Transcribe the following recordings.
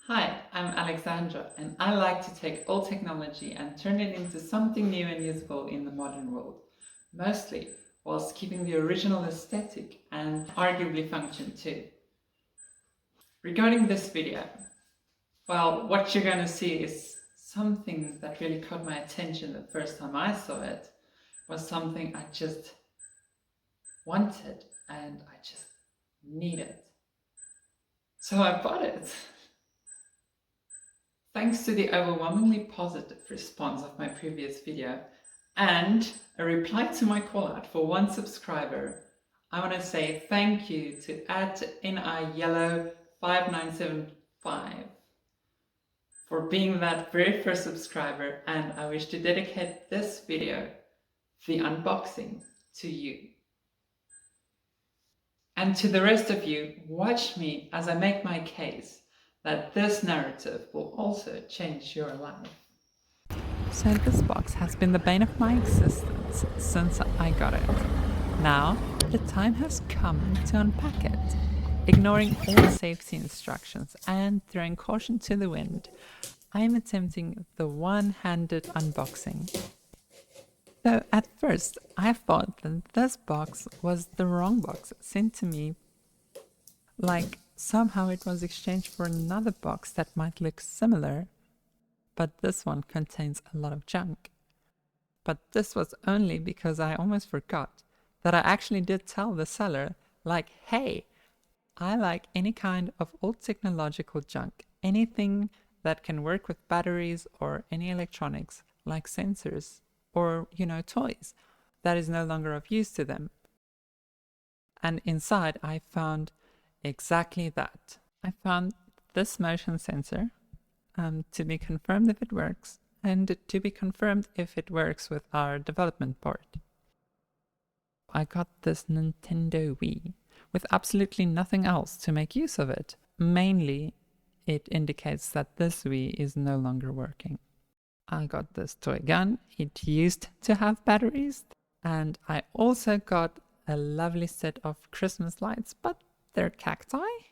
Hi, I'm Alexandra, and I like to take old technology and turn it into something new and useful in the modern world, mostly whilst keeping the original aesthetic and arguably function too. Regarding this video, well, what you're going to see is something that really caught my attention the first time I saw it, was something I just wanted and I just needed. So I bought it. Thanks to the overwhelmingly positive response of my previous video and a reply to my call out for one subscriber, I want to say thank you to @NIYellow5975 for being that very first subscriber, and I wish to dedicate this video, the unboxing, to you. And to the rest of you, watch me as I make my case that this narrative will also change your life. So this box has been the bane of my existence since I got it. Now, the time has come to unpack it. Ignoring all safety instructions and throwing caution to the wind, I am attempting the one-handed unboxing. So at first, I thought that this box was the wrong box sent to me. Like somehow it was exchanged for another box that might look similar, but this one contains a lot of junk. But this was only because I almost forgot that I actually did tell the seller, like, hey, I like any kind of old technological junk, anything that can work with batteries or any electronics, like sensors or, toys that is no longer of use to them. And inside I found exactly that. I found this motion sensor to be confirmed if it works, and to be confirmed if it works with our development board. I got this Nintendo Wii with absolutely nothing else to make use of it. Mainly, it indicates that this Wii is no longer working. I got this toy gun. It used to have batteries. And I also got a lovely set of Christmas lights, but they're cacti.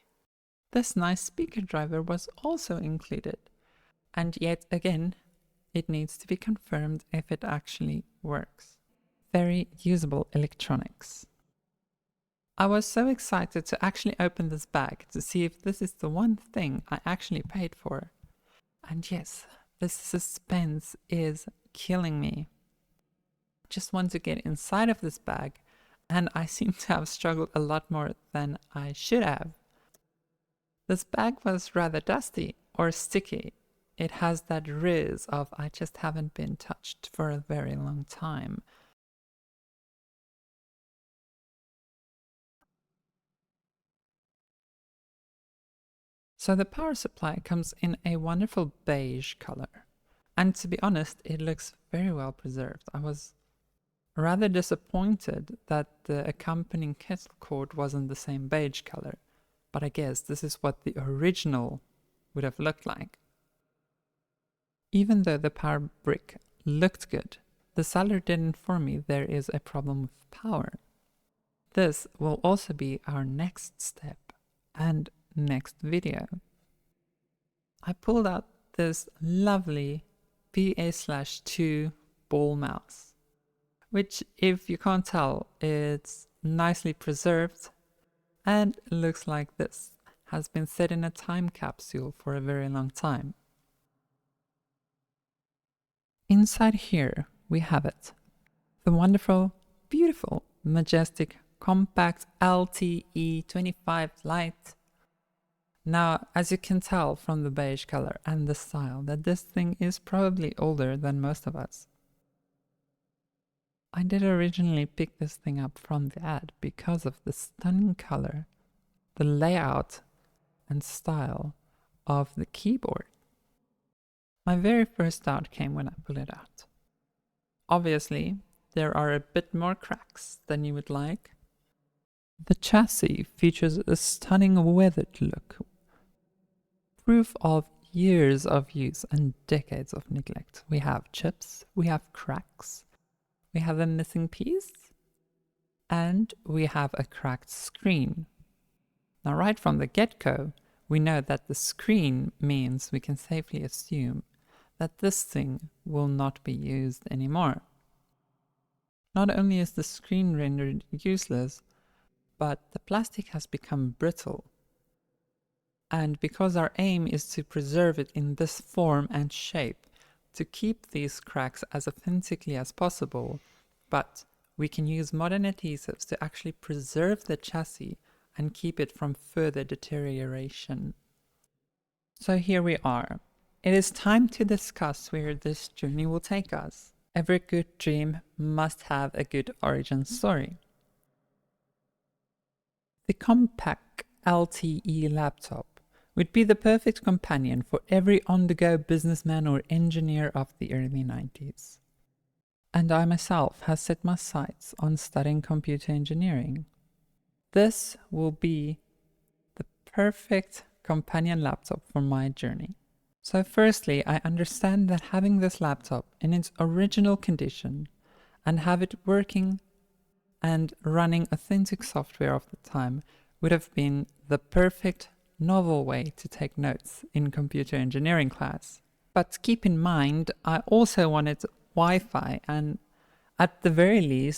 This nice speaker driver was also included. And yet again, it needs to be confirmed if it actually works. Very usable electronics. I was so excited to actually open this bag to see if this is the one thing I actually paid for. And yes, this suspense is killing me. I just want to get inside of this bag, and I seem to have struggled a lot more than I should have. This bag was rather dusty or sticky. It has that riz of I just haven't been touched for a very long time. So the power supply comes in a wonderful beige color. And to be honest, it looks very well preserved. I was rather disappointed that the accompanying kettle cord wasn't the same beige color. But I guess this is what the original would have looked like. Even though the power brick looked good, the seller did inform me there is a problem with power. This will also be our next step and next video. I pulled out this lovely PA/2 ball mouse, which, if you can't tell, it's nicely preserved and looks like this. Has been set in a time capsule for a very long time. Inside here we have it. The wonderful, beautiful, majestic, compact LTE25 light. Now, as you can tell from the beige color and the style, that this thing is probably older than most of us. I did originally pick this thing up from the ad because of the stunning color, the layout and style of the keyboard. My very first doubt came when I pulled it out. Obviously, there are a bit more cracks than you would like. The chassis features a stunning weathered look, proof of years of use and decades of neglect. We have chips, we have cracks, we have a missing piece, and we have a cracked screen. Now, right from the get-go, we know that the screen means we can safely assume that this thing will not be used anymore. Not only is the screen rendered useless, but the plastic has become brittle. And because our aim is to preserve it in this form and shape, to keep these cracks as authentically as possible, but we can use modern adhesives to actually preserve the chassis and keep it from further deterioration. So here we are. It is time to discuss where this journey will take us. Every good dream must have a good origin story. The Compaq LTE laptop would be the perfect companion for every on-the-go businessman or engineer of the early 90s. And I myself have set my sights on studying computer engineering. This will be the perfect companion laptop for my journey. So firstly, I understand that having this laptop in its original condition and have it working and running authentic software of the time would have been the perfect novel way to take notes in computer engineering class. But keep in mind, I also wanted Wi-Fi, and at the very least,